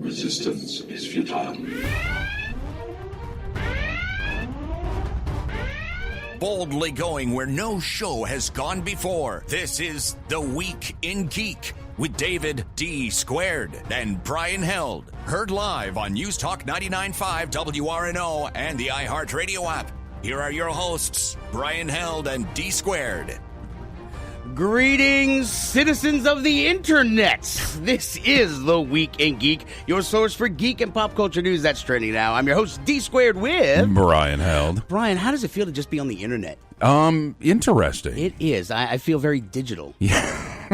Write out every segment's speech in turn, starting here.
Resistance is futile. Boldly going where no show has gone before. This is The Week in Geek with David D. Squared and Brian Held. Heard live on News Talk 99.5 WRNO and the iHeartRadio app. Here are your hosts, Brian Held and D. Squared. Greetings, citizens of the internet. This is The Week in Geek, your source for geek and pop culture news that's trending now. I'm your host, D Squared with Brian Held. Brian, how does it feel to just be on the internet? Interesting. It is. I feel very digital. Yeah.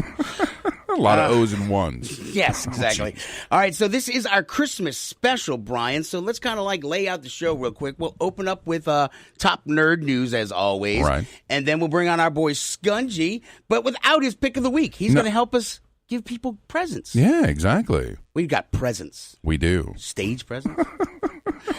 A lot of O's and ones. Yes, exactly. All right, so this is our Christmas special, Brian. So let's kind of like lay out the show real quick. We'll open up with top nerd news, as always. Right. And then we'll bring on our boy Skungy, but without his pick of the week. He's going to help us give people presents. Yeah, exactly. We've got presents. We do. Stage presents.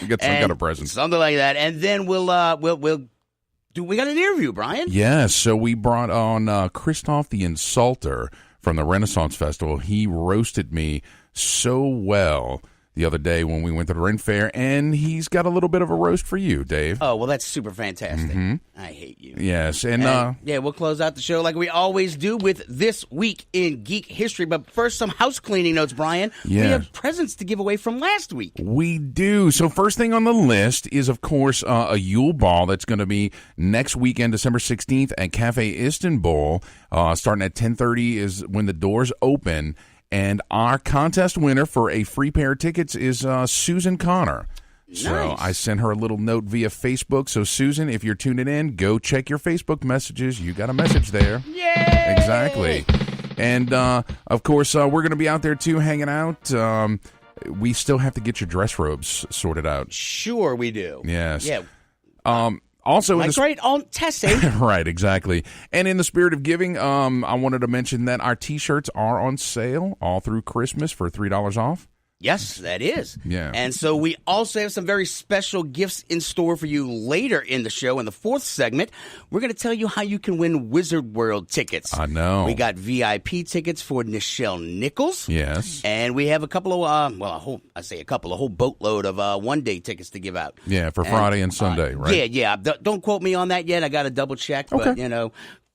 We got some kind of presents. Something like that. And then we got an interview, Brian. Yeah, so we brought on Christophe the Insultor from the Renaissance Festival. He roasted me so well the other day when we went to the Ren Fair, and he's got a little bit of a roast for you, Dave. Oh, well, that's super fantastic. Mm-hmm. I hate you. Yes, and yeah, we'll close out the show like we always do with This Week in Geek History. But first, some house cleaning notes, Brian. Yeah. We have presents to give away from last week. We do. So first thing on the list is, of course, a Yule Ball that's going to be next weekend, December 16th at Cafe Istanbul. Starting at 10:30 is when the doors open. And our contest winner for a free pair of tickets is Susan Connor. So Nice. I sent her a little note via Facebook. So, Susan, if you're tuning in, go check your Facebook messages. You got a message there. Yay! Exactly. And, of course, we're going to be out there, too, hanging out. We still have to get your dress robes sorted out. Sure we do. Yes. Yeah. Also, My great Aunt Tessie. right, exactly. And in the spirit of giving, I wanted to mention that our T-shirts are on sale all through Christmas for $3 off. Yes, that is. Yeah. And so we also have some very special gifts in store for you later in the show. In the fourth segment, we're going to tell you how you can win Wizard World tickets. I know. We got VIP tickets for Nichelle Nichols. Yes. And we have a couple of, a whole boatload of one-day tickets to give out. Yeah, for Friday and Sunday, right? Yeah. Don't quote me on that yet. I got to double check. But,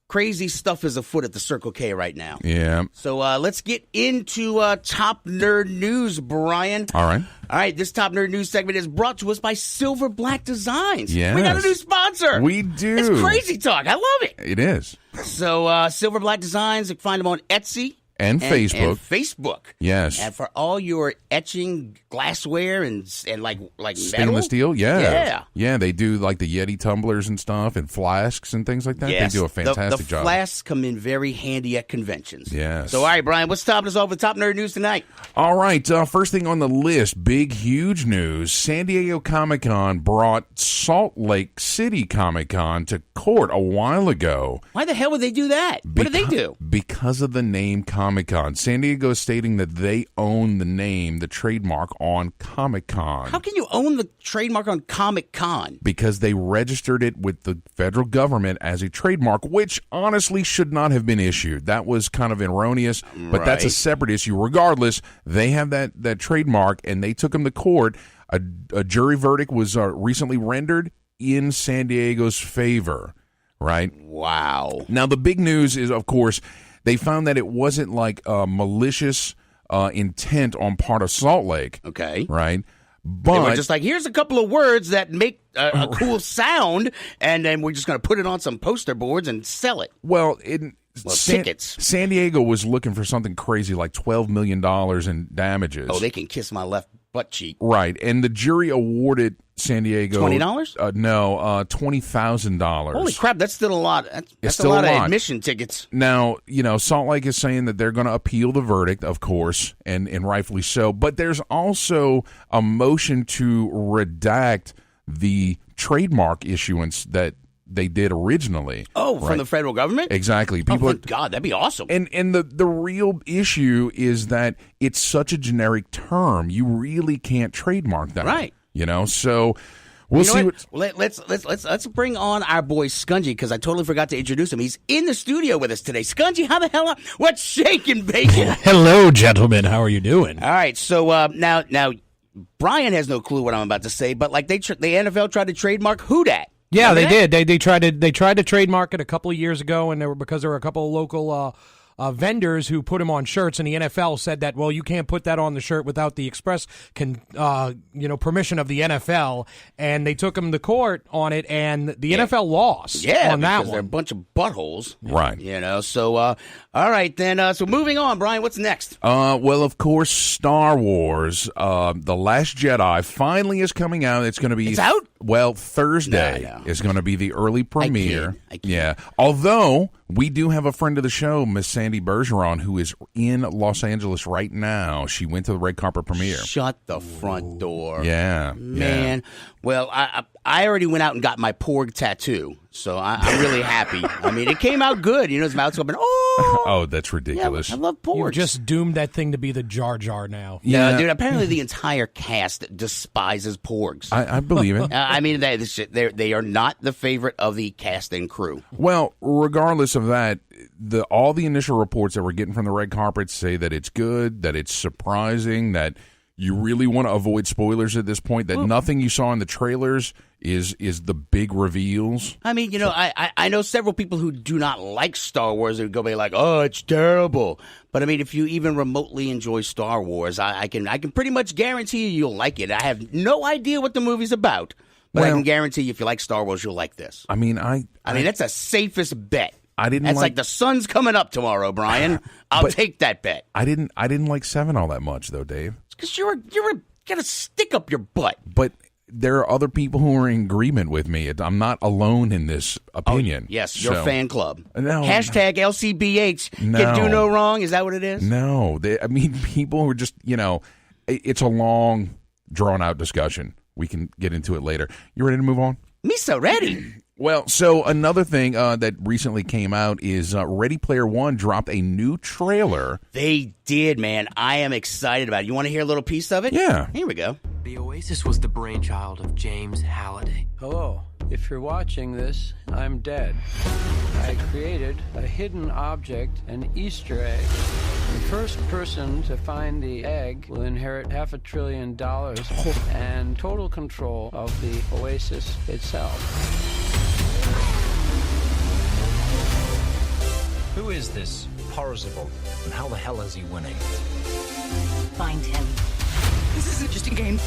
crazy stuff is afoot at the Circle K right now. Yeah. So let's get into top nerd news, Brian. All right. This top nerd news segment is brought to us by Silver Black Designs. Yes. We got a new sponsor. We do. It's crazy talk. I love it. It is. So Silver Black Designs, you can find them on Etsy. And Facebook. Yes. And for all your etching glassware and like Stainless metal. steel, Yeah. Yeah, they do like the Yeti tumblers and stuff and flasks and things like that. Yes. They do a fantastic job. The flasks come in very handy at conventions. Yes. So, all right, Brian, what's topping us off with top nerd news tonight? All right, first thing on the list, big, huge news. San Diego Comic-Con brought Salt Lake City Comic-Con to court a while ago. Why the hell would they do that? What did they do? Because of the name Comic-Con. San Diego is stating that they own the name, the trademark on Comic-Con. How can you own the trademark on Comic-Con? Because they registered it with the federal government as a trademark, which honestly should not have been issued. That was kind of erroneous, but that's a separate issue. Regardless, they have that trademark, and they took them to court. A jury verdict was recently rendered in San Diego's favor, right? Wow. Now, the big news is, of course, they found that it wasn't like malicious intent on part of Salt Lake. Okay. Right? They But were just like, here's a couple of words that make a cool sound, and then we're just going to put it on some poster boards and sell it. well, tickets. San Diego was looking for something crazy like $12 million in damages. Oh, they can kiss my left butt cheek. Right. And the jury awarded San Diego $20? No, $20,000. Holy crap, that's still a lot. That's still a lot a of lot. admission tickets. Now, Salt Lake is saying that they're going to appeal the verdict, of course, and rightfully so. But there's also a motion to redact the trademark issuance that they did originally. Oh, from the federal government? Exactly. People God, that'd be awesome. And the real issue is that it's such a generic term. You really can't trademark that. Right. So We'll You know see what? Let's bring on our boy Skungy, because I totally forgot to introduce him. He's in the studio with us today. Skungy, how the hell up? What's shaking, bacon? Hello, gentlemen. How are you doing? All right, so now Brian has no clue what I'm about to say, but like the NFL tried to trademark who dat. Yeah, Remember they that? did. They tried to trademark it a couple of years ago, and because there were a couple of local vendors who put them on shirts, and the NFL said that, well, you can't put that on the shirt without the express permission of the NFL, and they took them to court on it, and the NFL lost on that one. They're a bunch of buttholes. Right. So all right then. So moving on, Brian, what's next? Well, of course, Star Wars, The Last Jedi finally is coming out. It's going to be... It's out? Well, Thursday No. is going to be the early premiere. I kid. Yeah. Although, we do have a friend of the show, Miss Sandy Bergeron, who is in Los Angeles right now. She went to the red carpet premiere. Shut the front door. Yeah. Man. Yeah. Well, I already went out and got my Porg tattoo, so I'm really happy. I mean, it came out good. His mouth's open. Oh, that's ridiculous. Yeah, I love Porg. You just doomed that thing to be the Jar Jar now. Yeah, dude. Apparently, the entire cast despises Porgs. I believe it. I mean, they are not the favorite of the cast and crew. Well, regardless of that, all the initial reports that we're getting from the red carpet say that it's good, that it's surprising, that you really want to avoid spoilers at this point, that nothing you saw in the trailers is the big reveals. I mean, I know several people who do not like Star Wars who go be like, oh, it's terrible. But I mean, if you even remotely enjoy Star Wars, I can pretty much guarantee you you'll like it. I have no idea what the movie's about, but I can guarantee you if you like Star Wars, you'll like this. I mean, I mean, that's a safest bet. That's like the sun's coming up tomorrow, Brian. I'll take that bet. I didn't like 7 all that much, though, Dave. Because you got a stick up your butt. But there are other people who are in agreement with me. I'm not alone in this opinion. Oh, yes, your fan club. No. Hashtag LCBH. No. Can do no wrong. Is that what it is? No. People who are just, it's a long, drawn-out discussion. We can get into it later. You ready to move on? Me so ready. Well, so another thing that recently came out is Ready Player One dropped a new trailer. They did, man. I am excited about it. You want to hear a little piece of it? Yeah. Here we go. The Oasis was the brainchild of James Halliday. Hello. If you're watching this, I'm dead. I created a hidden object, an Easter egg. The first person to find the egg will inherit $500 billion and total control of the Oasis itself. Who is this Parzival, and how the hell is he winning? Find him. This isn't just a game.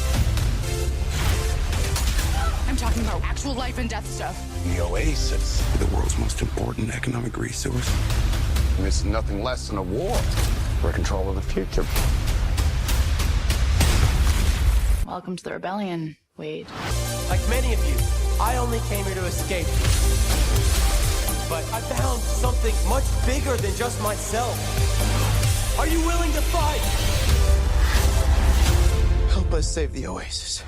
I'm talking about actual life and death stuff. The Oasis, the world's most important economic resource. It's nothing less than a war for control of the future. Welcome to the rebellion, Wade. Like many of you, I only came here to escape. But I found something much bigger than just myself. Are you willing to fight? Help us save the Oasis.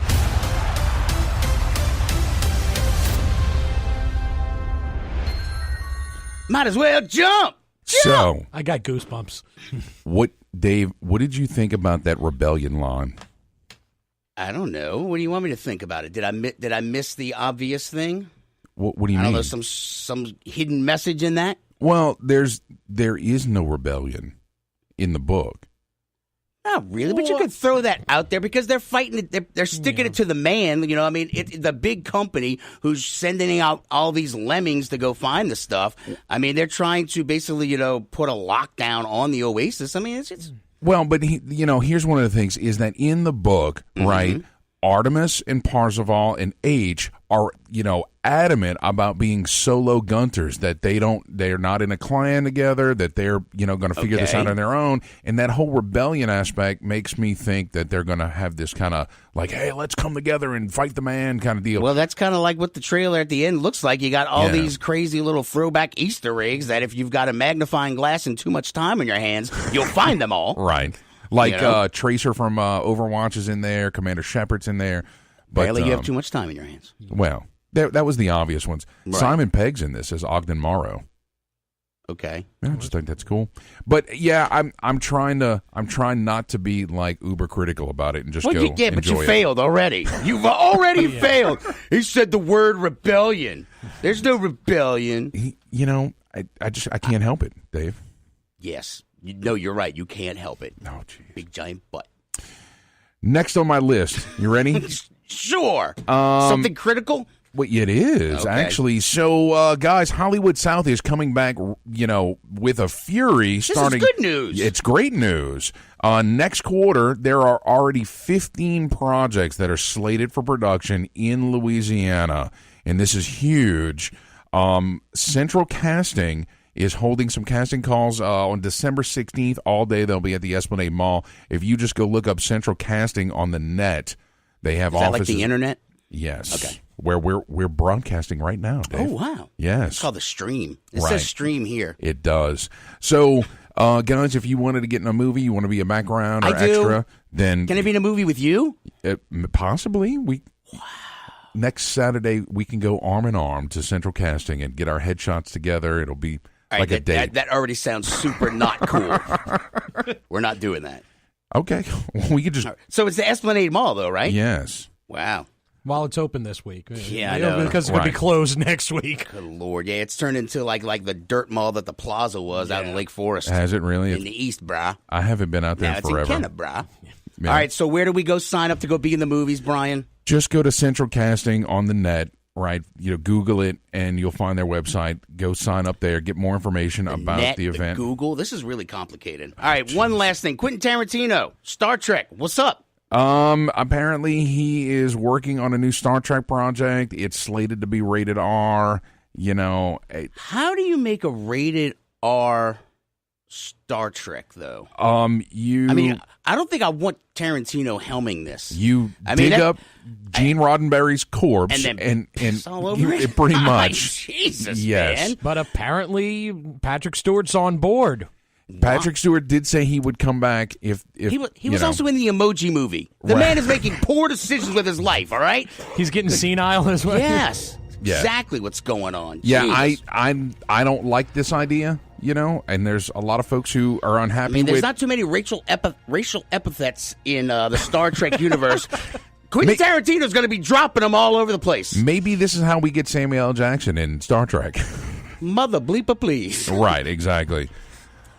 Might as well jump. So, I got goosebumps. Dave, what did you think about that rebellion line? I don't know. What do you want me to think about it? Did I miss the obvious thing? What do you mean? I don't know, some hidden message in that? Well, there is no rebellion in the book. Not really, but you could throw that out there because they're fighting it. They're sticking it to the man. I mean, the big company who's sending out all these lemmings to go find the stuff. I mean, they're trying to basically, put a lockdown on the Oasis. I mean, it's Well, but here's one of the things is that in the book, right, Artemis and Parzival and H are, adamant about being solo gunters, that they're not in a clan together, that they're, going to figure this out on their own. And that whole rebellion aspect makes me think that they're going to have this kind of like, hey, let's come together and fight the man kind of deal. Well, that's kind of like what the trailer at the end looks like. You got all these crazy little throwback Easter eggs that if you've got a magnifying glass and too much time in your hands, you'll find them all. Right. Like Tracer from Overwatch is in there, Commander Shepard's in there. But, Barely you have too much time in your hands. Well, that was the obvious ones. Right. Simon Pegg's in this as Ogden Morrow. Okay. Yeah, I just think that's cool. But yeah, I'm trying not to be like uber critical about it and just go but you enjoy it. failed already. You've already failed. He said the word rebellion. There's no rebellion. I can't help it, Dave. Yes. No, you're right. You can't help it. Oh, jeez. Big giant butt. Next on my list. You ready? Sure. Something critical? Well, it is, actually. So, guys, Hollywood South is coming back, with a fury. This is good news. It's great news. Next quarter, there are already 15 projects that are slated for production in Louisiana, and this is huge. Central Casting is holding some casting calls on December 16th. All day they'll be at the Esplanade Mall. If you just go look up Central Casting on the net, they have offices. Is that like the internet? Yes. Okay. Where we're broadcasting right now, Dave. Oh, wow. Yes. It's called the stream. It Right. says stream here. It does. So, guys, if you wanted to get in a movie, you want to be a background or I do. extra, then Can I be in a movie with you? Possibly. Next Saturday, we can go arm in arm to Central Casting and get our headshots together. It'll be like a date. That already sounds super not cool. We're not doing that. Okay. We could just... So it's the Esplanade Mall, though, right? Yes. Wow. While it's open this week. Yeah, I know. Because it's going to be closed next week. Good Lord. Yeah, it's turned into like the dirt mall that the plaza was out in Lake Forest. Has it really? In the east, brah. I haven't been out there Now it's forever. in Kenna, brah. Yeah. All right, so where do we go sign up to go be in the movies, Brian? Just go to Central Casting on the net, right? Google it, and you'll find their website. Go sign up there. Get more information about the event. Google? This is really complicated. All right, one last thing. Quentin Tarantino, Star Trek. What's up? Apparently he is working on a new Star Trek project. It's slated to be rated R. How do you make a rated R Star Trek, though? I don't think I want Tarantino helming this. You dig up Gene Roddenberry's corpse and piss all over it? Pretty much. Jesus, yes. man. But apparently Patrick Stewart's on board. Patrick Stewart did say he would come back if he was also in the Emoji Movie. The man is making poor decisions with his life, all right? He's getting senile as well. Yes. Yeah. Exactly what's going on. Yeah, Jesus. I don't like this idea, and there's a lot of folks who are unhappy there's not too many racial epithets in the Star Trek universe. Quentin Tarantino's going to be dropping them all over the place. Maybe this is how we get Samuel L. Jackson in Star Trek. Mother bleeper, please. Right, exactly.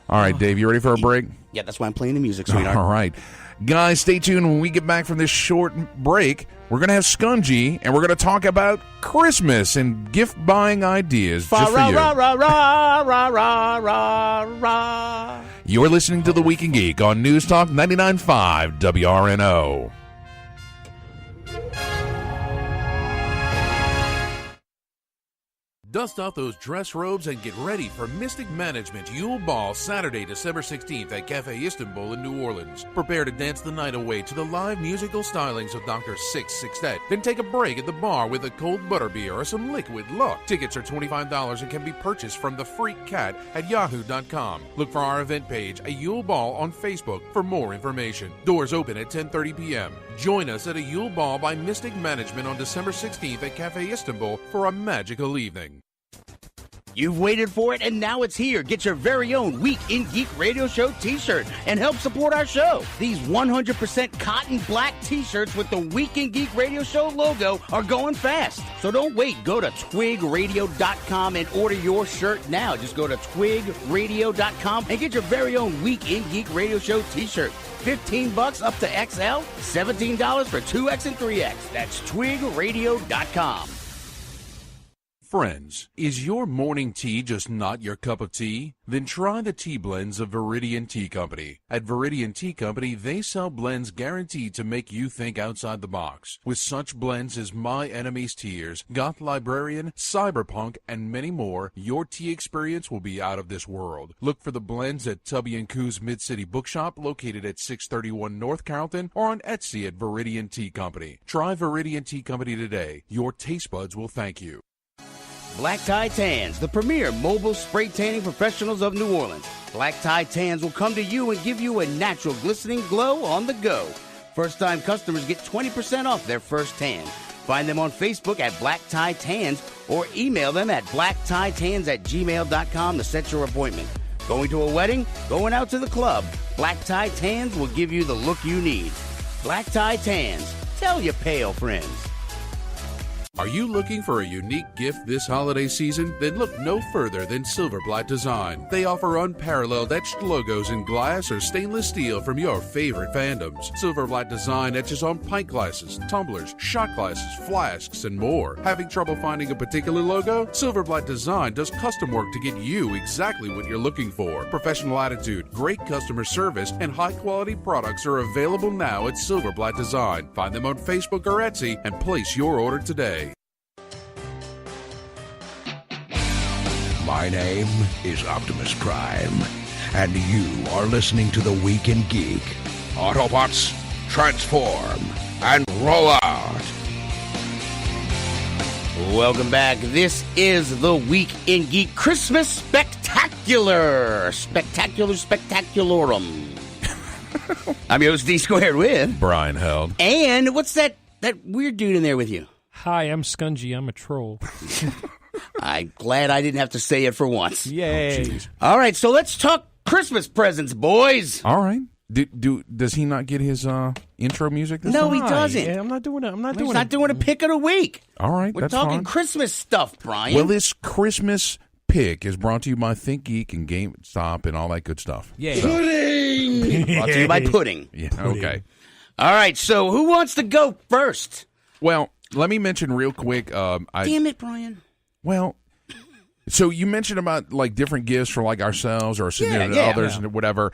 All right, Dave, you ready for a break? Yeah, that's why I'm playing the music, sweetheart. All right. Guys, stay tuned. When we get back from this short break, we're going to have Skungy, and we're going to talk about Christmas and gift-buying ideas just for you. You're listening to The Week in Geek on News Talk 99.5 WRNO. Dust off those dress robes and get ready for Mystic Management Yule Ball Saturday, December 16th at Cafe Istanbul in New Orleans. Prepare to dance the night away to the live musical stylings of Dr. Sixtet. Then take a break at the bar with a cold butterbeer or some liquid luck. Tickets are $25 and can be purchased from the Freak Cat at yahoo.com. Look for our event page, A Yule Ball, on Facebook for more information. Doors open at 10:30 p.m. Join us at a Yule Ball by Mystic Management on December 16th at Cafe Istanbul for a magical evening. You've waited for it, and now it's here. Get your very own Week in Geek Radio Show t-shirt and help support our show. These 100% cotton black t-shirts with the Week in Geek Radio Show logo are going fast. So don't wait. Go to twigradio.com and order your shirt now. Just go to twigradio.com and get your very own Week in Geek Radio Show t-shirt. $15 up to XL, $17 for 2X and 3X. That's twigradio.com. Friends, is your morning tea just not your cup of tea? Then try the tea blends of Viridian Tea Company. At Viridian Tea Company, they sell blends guaranteed to make you think outside the box. With such blends as My Enemy's Tears, Goth Librarian, Cyberpunk, and many more, your tea experience will be out of this world. Look for the blends at Tubby & Coo's Mid-City Bookshop, located at 631 North Carrollton, or on Etsy at Viridian Tea Company. Try Viridian Tea Company today. Your taste buds will thank you. Black Tie Tans, the premier mobile spray tanning professionals of New Orleans. Black Tie Tans will come to you and give you a natural glistening glow on the go. First-time customers get 20% off their first tan. Find them on Facebook at Black Tie Tans or email them at blacktitans@gmail.com to set your appointment. Going to a wedding? Going out to the club? Black Tie Tans will give you the look you need. Black Tie Tans. Tell your pale friends. Are you looking for a unique gift this holiday season? Then look no further than Silverblatt Design. They offer unparalleled etched logos in glass or stainless steel from your favorite fandoms. Silverblatt Design etches on pint glasses, tumblers, shot glasses, flasks, and more. Having trouble finding a particular logo? Silverblatt Design does custom work to get you exactly what you're looking for. Professional attitude, great customer service, and high-quality products are available now at Silverblatt Design. Find them on Facebook or Etsy and place your order today. My name is Optimus Prime, and you are listening to The Week in Geek. Autobots, transform and roll out. Welcome back. This is The Week in Geek Christmas Spectacular. Spectacularum. I'm your host, D Squared with Brian Held. And what's that weird dude in there with you? Hi, I'm Skungy. I'm a troll. I'm glad I didn't have to say it for once. Yay. All right, so let's talk Christmas presents, boys. All right. Does he not get his intro music this No, time? he doesn't. Yeah, I'm not doing it. He's not doing a pick of the week. All right, We're that's talking fine. Christmas stuff, Brian. Well, this Christmas pick is brought to you by Think Geek and GameStop and all that good stuff. Yeah. Pudding! Brought to you by Pudding. Yeah, okay. All right, so who wants to go first? Well, let me mention real quick. Damn it, Brian. Well, so you mentioned about like different gifts for like ourselves or others and whatever.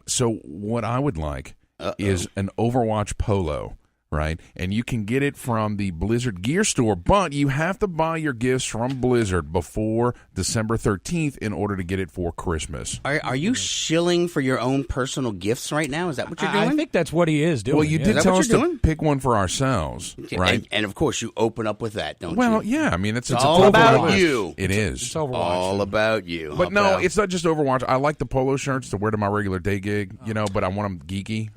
So what I would like is an Overwatch polo, right? And you can get it from the Blizzard Gear Store, but you have to buy your gifts from Blizzard before December 13th in order to get it for Christmas. Are you shilling for your own personal gifts right now? Is that what you're doing? I think that's what he is doing. Well, you did that tell what us you're to doing? pick one for ourselves, right? And of course, you open up with that, don't you? Well, yeah. I mean, it's all a about list. you. It is. It's Overwatch. All about you. But no, it's not just Overwatch. I like the polo shirts to wear to my regular day gig, but I want them geeky.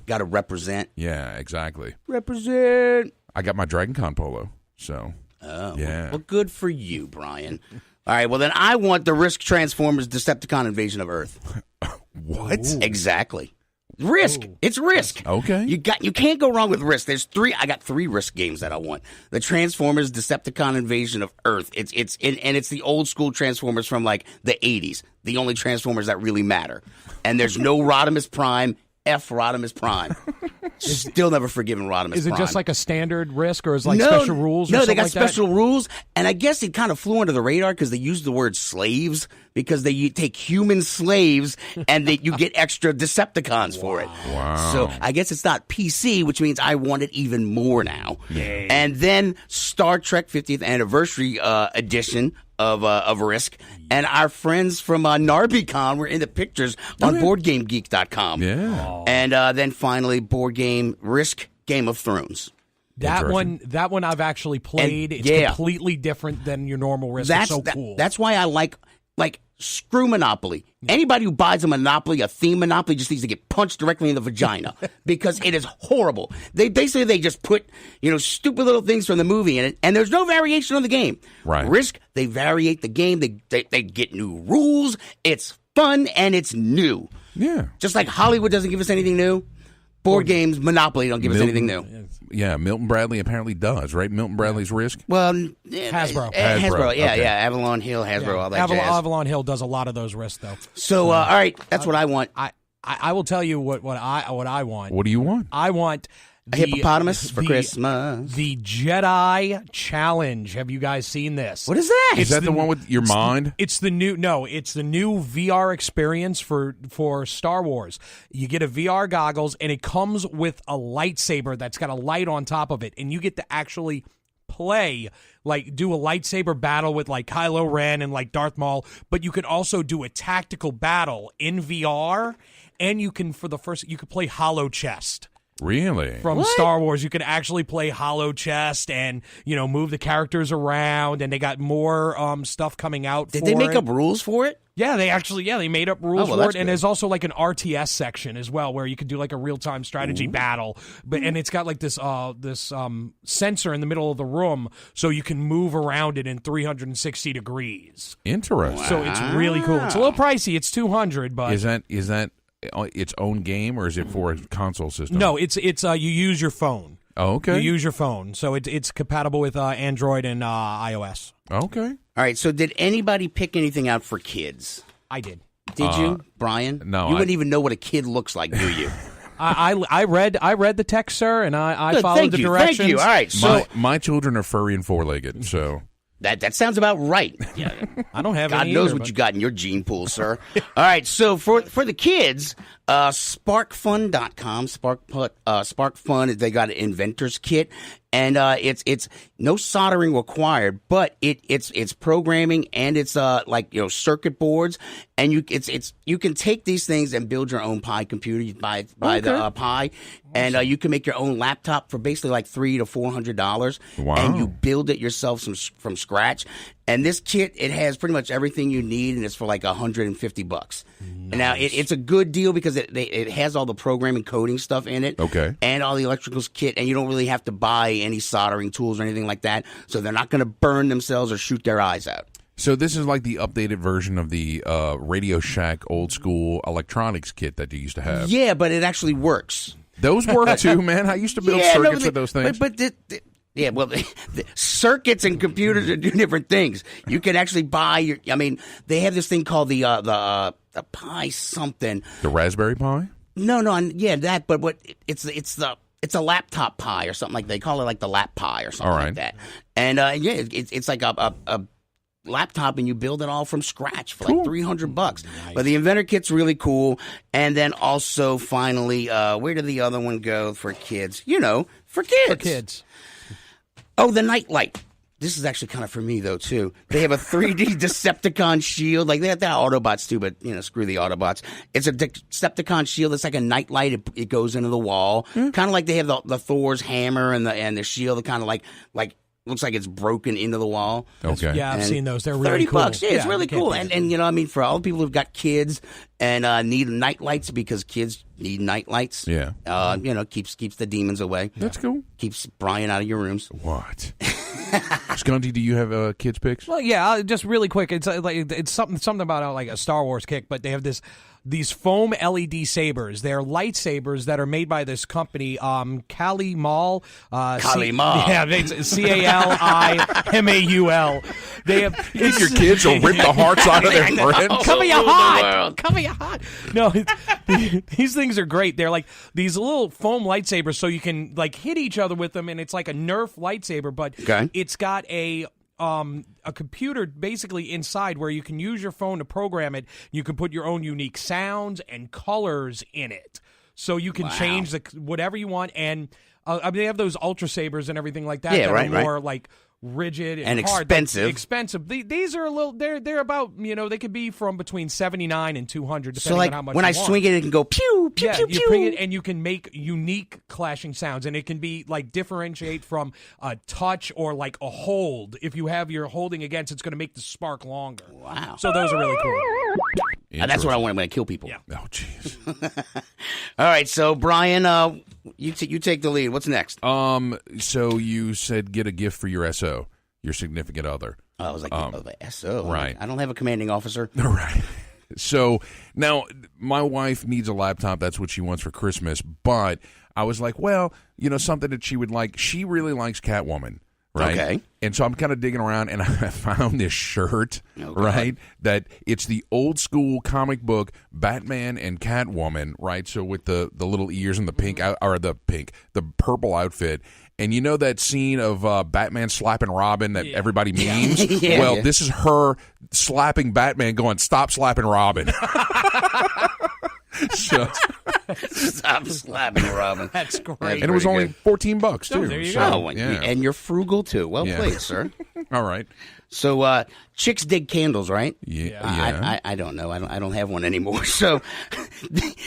Got to represent. Yeah, exactly. Represent. I got my DragonCon polo, so yeah. Well, good for you, Brian. All right, well then I want the Risk Transformers Decepticon Invasion of Earth. What? Ooh. Exactly. Risk. Ooh. It's Risk. Okay. You can't go wrong with Risk. I got 3 Risk games that I want. The Transformers Decepticon Invasion of Earth. It's the old school Transformers from like the 80s. The only Transformers that really matter. And there's no Rodimus Prime. F Rodimus Prime. Still never forgiven Rodimus Prime. Is it just like a standard Risk, or is like special rules? No, or they got like special rules, and I guess it kind of flew under the radar because they used the word slaves, because you take human slaves and you get extra Decepticons for it. Wow. So I guess it's not PC, which means I want it even more now. Yay. And then Star Trek 50th Anniversary edition of Risk, and our friends from NarbyCon were in the pictures on BoardGameGeek.com. Yeah. And then finally, board game Risk Game of Thrones. That one I've actually played. And, it's completely different than your normal Risk. It's so cool. That's why I like screw Monopoly. Anybody who buys a Monopoly, a theme Monopoly, just needs to get punched directly in the vagina because it is horrible. They basically they just put stupid little things from the movie in it, and there's no variation on the game. Right. Risk, they variate the game. They get new rules. It's fun and it's new. Yeah. Just like Hollywood doesn't give us anything new. Board games, Monopoly don't give us anything new. Yeah, Milton Bradley apparently does, right? Milton Bradley's Risk? Well, Hasbro. Hasbro, yeah, okay. yeah. Avalon Hill, Hasbro, all that jazz. Avalon Hill does a lot of those Risks, though. So, all right, that's what I want. I will tell you what I want. What do you want? I want a hippopotamus for Christmas. The Jedi Challenge. Have you guys seen this? What is that? Is that the one with your mind? It's the new VR experience for Star Wars. You get a VR goggles, and it comes with a lightsaber that's got a light on top of it, and you get to actually play, do a lightsaber battle with Kylo Ren and Darth Maul, but you can also do a tactical battle in VR, and you can play Hollow Chest. Really? From Star Wars, you can actually play Hollow Chest and, move the characters around, and they got more stuff coming out for it. Did they make up rules for it? Yeah, they made up rules for it, good. and there's also like an RTS section as well where you could do like a real-time strategy battle, and it's got like this sensor in the middle of the room, so you can move around it in 360 degrees. Interesting. So it's really cool. It's a little pricey. It's $200, but is that its own game, or is it for a console system? No, it's you use your phone. Oh, okay. You use your phone, so it's compatible with Android and iOS. Okay. All right, so did anybody pick anything out for kids? I did. Did you, Brian? No. You wouldn't even know what a kid looks like, do you? I read the text, sir, and I followed the directions. Thank you. All right, so my children are furry and four-legged, so that sounds about right. Yeah. I don't have God any knows either, what but... you got in your gene pool, sir. All right, so for the kids, sparkfun.com, Spark Fun, they got an inventor's kit, and it's no soldering required, but it's programming, and it's circuit boards, and you can take these things and build your own Pi computer. You buy the Pi, and you can make your own laptop for basically like $300 to $400. Wow. And you build it yourself from scratch. And this kit, it has pretty much everything you need, and it's for like $150. Nice. Now it's a good deal because it has all the programming coding stuff in it, and all the electricals kit, and you don't really have to buy any soldering tools or anything like that. So they're not going to burn themselves or shoot their eyes out. So this is like the updated version of the Radio Shack old school electronics kit that you used to have. Yeah, but it actually works. Those work too, man. I used to build circuits with those things. Yeah, well, the circuits and computers are two different things. You can actually buy they have this thing called the Pi something. The Raspberry Pi? No, that. But what it's a laptop Pi or something like they call it, like the lap Pi or something like that. And it's like a laptop, and you build it all from scratch for like $300. Nice. But the inventor kit's really cool. And then also, finally, where did the other one go for kids? For kids. For kids. Oh, the nightlight. This is actually kind of for me, though, too. They have a 3D Decepticon shield. Like, they have Autobots, too, but, screw the Autobots. It's a Decepticon shield. It's like a nightlight. It goes into the wall. Kind of like they have the Thor's hammer and the shield. Kind of like looks like it's broken into the wall. Okay. Yeah, I've seen those. They're really cool. $30. Yeah, it's really cool. And for all the people who've got kids and need night lights, because kids need night lights. Yeah. Keeps the demons away. That's cool. Keeps Brian out of your rooms. What? Skungy, do you have kids picks? Well, yeah, just really quick. It's something about like a Star Wars kick, but they have these foam LED sabers. They're lightsabers that are made by this company, Kali Mal. Kali Mal. Yeah, Calimaul. They have your kids will rip the hearts out of their friends. Cover your heart. Cover your heart. No, these things are great. They're like these little foam lightsabers, so you can like hit each other with them, and it's like a Nerf lightsaber, but it's got a computer basically inside where you can use your phone to program it. You can put your own unique sounds and colors in it, so you can change whatever you want. And they have those Ultra Sabers and everything like that. Yeah, that are more like rigid and hard, expensive. These are a little. They're about they could be from between $79 and $200 depending on how much. When you I want. swing it can go pew pew pew you pew. bring it and you can make unique clashing sounds, and it can be like differentiate from a touch or like a hold. If you have your holding against, it's going to make the spark longer. Wow! So those are really cool. That's what I want when I kill people. Yeah. Oh, jeez. All right, so Brian, you take the lead. What's next? So you said get a gift for your SO, your significant other. I was like, the SO. Right. I don't have a commanding officer. Right. So now my wife needs a laptop. That's what she wants for Christmas. But I was like, well, something that she would like. She really likes Catwoman. Right. Okay. And so I'm kind of digging around, and I found this shirt, right, that it's the old school comic book Batman and Catwoman, right? So with the little ears and the pink, the purple outfit. And you know that scene of Batman slapping Robin that everybody memes? This is her slapping Batman going, stop slapping Robin. So stop slapping Robin. That's great. And it was only $14 too. There you go. go. And you're frugal too. Well played, sir. All right. So chicks dig candles, right? Yeah. I don't know. I don't have one anymore. So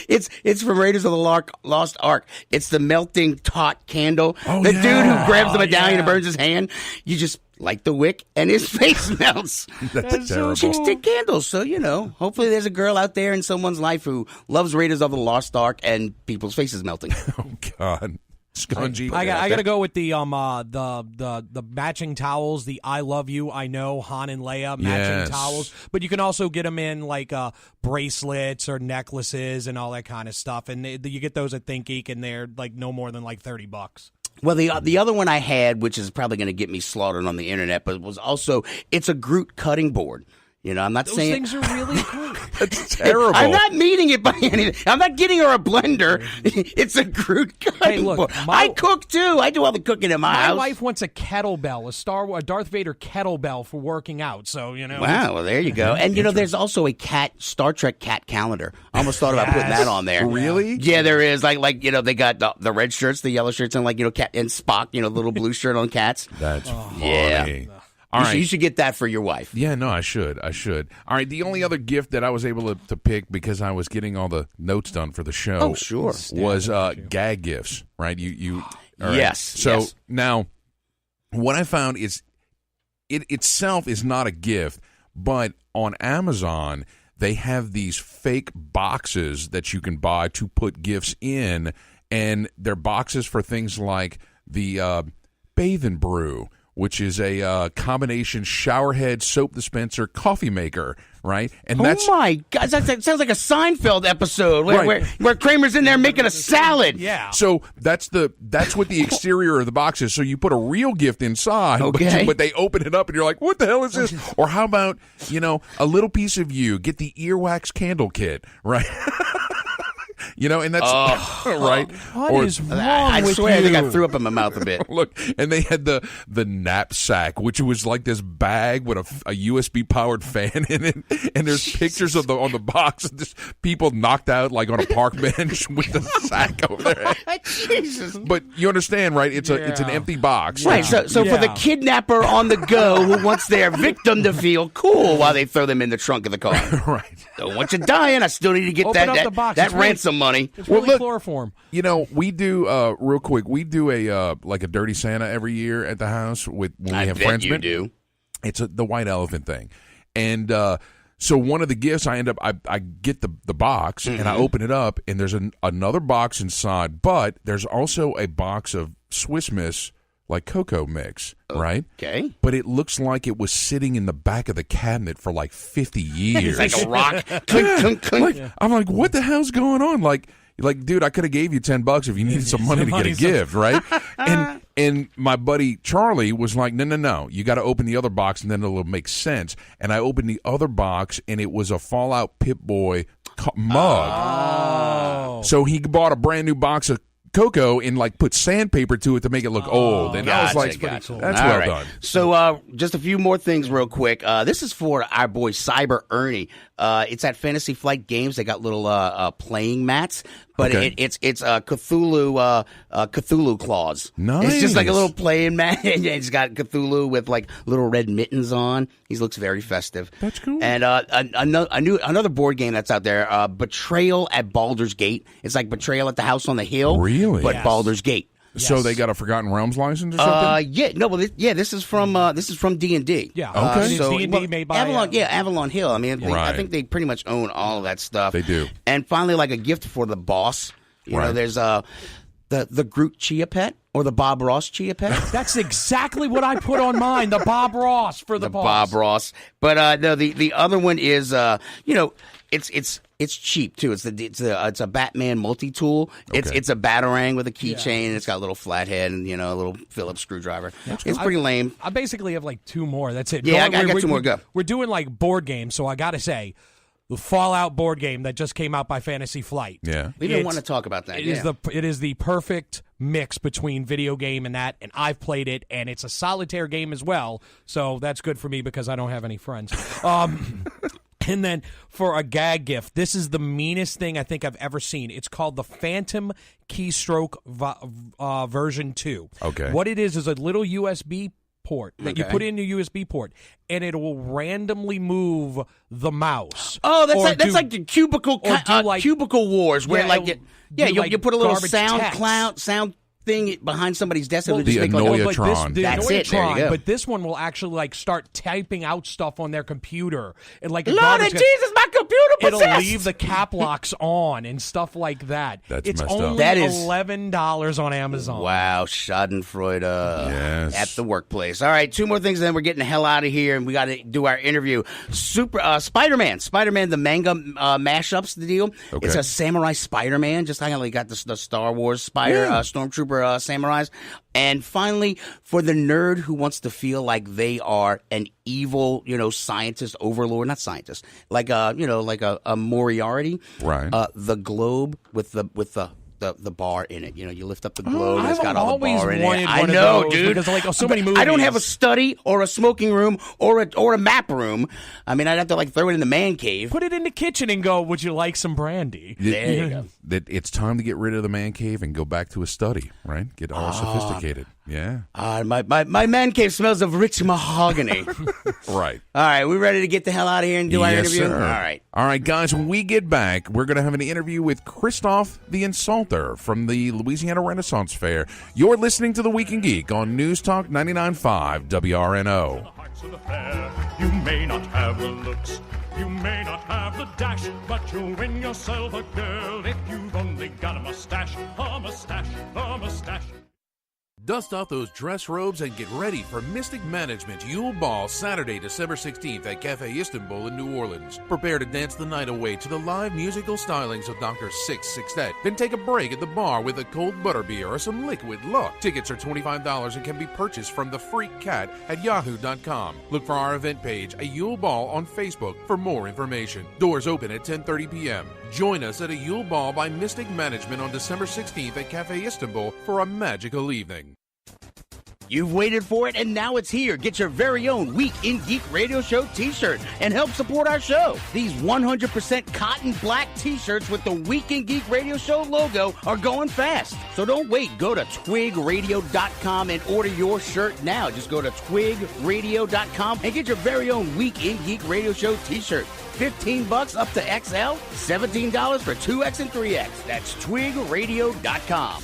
it's from Raiders of the Lost Ark. It's the melting taut candle. The dude who grabs the medallion and burns his hand. You just light the wick and his face melts. That's terrible. Chicks dig candles. So, hopefully there's a girl out there in someone's life who loves Raiders of the Lost Ark and people's faces melting. Oh, God. Skungy. I got to go with the matching towels, the I Love You, I Know, Han and Leia matching towels. But you can also get them in like bracelets or necklaces and all that kind of stuff. And you get those at Think Geek, and they're like no more than like $30. Well, the other one I had, which is probably going to get me slaughtered on the internet, but was also, it's a Groot cutting board. I'm not saying those things are really cool. That's terrible. I'm not meaning it by anything. I'm not getting her a blender. It's a Groot cutting board. I cook too. I do all the cooking in my house. My wife wants a kettlebell, a Darth Vader kettlebell for working out. So Wow. Well, there you go. And there's also a Star Trek cat calendar. I almost thought about putting that on there. Really? Yeah, there is. Like they got the red shirts, the yellow shirts, and Cat and Spock. The little blue shirt on cats. That's funny. Yeah. All right. You should get that for your wife. Yeah, no, I should. All right, the only other gift that I was able to pick because I was getting all the notes done for the show was gag gifts, right? You all right. Yes. So now what I found is it itself is not a gift, but on Amazon they have these fake boxes that you can buy to put gifts in, and they're boxes for things like the Bathe and Brew, which is a combination showerhead, soap dispenser, coffee maker, right? And that's my God, that sounds like a Seinfeld episode where Kramer's in there making a salad. Yeah. So that's what the exterior of the box is. So you put a real gift inside, but they open it up and you're like, what the hell is this? Or how about, a little piece of you, get the earwax candle kit, right? And that's right. What is wrong I with swear, you? I think I threw up in my mouth a bit. Look, and they had the knapsack, which was like this bag with a USB powered fan in it, and there's pictures on the box of just people knocked out like on a park bench with the sack over there. Jesus. But you understand, right? It's an empty box, right? So for the kidnapper on the go who wants their victim to feel cool while they throw them in the trunk of the car, right? Don't want you dying. I still need to get that ransom money. It's really chloroform. We do real quick. We do a like a Dirty Santa every year at the house when we have friends. You do. It's the white elephant thing, and so one of the gifts I get the box and I open it up and there's another box inside, but there's also a box of Swiss Miss like cocoa mix, right? Okay. But it looks like it was sitting in the back of the cabinet for like 50 years. It's like a rock. Clink, clink, clink. I'm like, what the hell's going on? Like, dude, I could have gave you $10 if you needed some money to get a gift, right? And my buddy Charlie was like, no, you got to open the other box and then it'll make sense. And I opened the other box and it was a Fallout Pip-Boy mug. Oh. So he bought a brand new box of cocoa and put sandpaper to it to make it look old. And I was like, that's All well right. done. So just a few more things real quick. This is for our boy Cyber Ernie. It's at Fantasy Flight Games. They got little playing mats, but it's Cthulhu Cthulhu claws. Nice. It's just like a little playing mat, and it's got Cthulhu with little red mittens on. He looks very festive. That's cool. And another board game that's out there, Betrayal at Baldur's Gate. It's like Betrayal at the House on the Hill. Really? But Baldur's Gate. So they got a Forgotten Realms license or something? This is from D&D. Yeah. Okay. So D&D made by Avalon. Avalon Hill. I mean, I think they pretty much own all of that stuff. They do. And finally, like a gift for the boss. You know, there's the Groot Chia Pet or the Bob Ross Chia Pet. That's exactly what I put on mine. The Bob Ross for the boss. Bob Ross. But no, the other one is it's cheap too. It's a Batman multi-tool. It's a Batarang with a keychain. And it's got a little flathead and a little Phillips screwdriver. It's pretty lame. I basically have two more. That's it. Yeah, I got two more. Go. We're doing board games, so I got to say, the Fallout board game that just came out by Fantasy Flight. Yeah, we didn't want to talk about that. It is the perfect mix between video game and that, and I've played it, and it's a solitaire game as well. So that's good for me because I don't have any friends. And then for a gag gift, this is the meanest thing I think I've ever seen. It's called the Phantom Keystroke version 2. Okay. What it is a little USB port that you put in your USB port, and it will randomly move the mouse. Oh, that's like the cubicle wars, where you put a little sound thing behind somebody's desk. The Annoyatron. That's it. There you go. But this one will actually like start typing out stuff on their computer, and like Lord of Jesus, my computer possessed. It'll leave the cap locks on and stuff like that. It's only up. That is $11 on Amazon. Wow, Schadenfreude yes. at the workplace. All right, 2 more things, and then we're getting the hell out of here, and we got to do our interview. Spider-Man, the manga mashups, the deal. Okay. It's a samurai Spider-Man, just like how they got the Star Wars Stormtrooper samurais. And finally, for the nerd who wants to feel like they are an evil, scientist overlord, not scientist, like a Moriarty, right? The globe with the bar in it. You lift up the globe and it's got all the bar in it. I know, dude. Because so many movies. I don't have a study or a smoking room or a map room. I mean, I'd have to throw it in the man cave. Put it in the kitchen and go, would you like some brandy? There you go. It's time to get rid of the man cave and go back to a study, right? Get all sophisticated. Yeah. My man cave smells of rich mahogany. Right. All right, we ready to get the hell out of here and do our interview? Sir. All right, guys, when we get back, we're going to have an interview with Christophe the Insultor from the Louisiana Renaissance Fair. You're listening to The Week in Geek on News Talk 99.5 WRNO. You may not have the looks, you may not have the dash, but you'll win yourself a girl if you've only got a mustache, a mustache, a mustache. Dust off those dress robes and get ready for Mystic Management Yule Ball Saturday, December 16th at Cafe Istanbul in New Orleans. Prepare to dance the night away to the live musical stylings of Dr. Six-Sixtet. Then take a break at the bar with a cold butterbeer or some liquid luck. Tickets are $25 and can be purchased from the Freak Cat at yahoo.com. Look for our event page, A Yule Ball, on Facebook for more information. Doors open at 10:30 p.m. Join us at a Yule Ball by Mystic Management on December 16th at Cafe Istanbul for a magical evening. You've waited for it, and now it's here. Get your very own Week in Geek Radio Show t-shirt and help support our show. These 100% cotton black t-shirts with the Week in Geek Radio Show logo are going fast. So don't wait. Go to twigradio.com and order your shirt now. Just go to twigradio.com and get your very own Week in Geek Radio Show t-shirt. $15 up to XL, $17 for 2X and 3X. That's twigradio.com.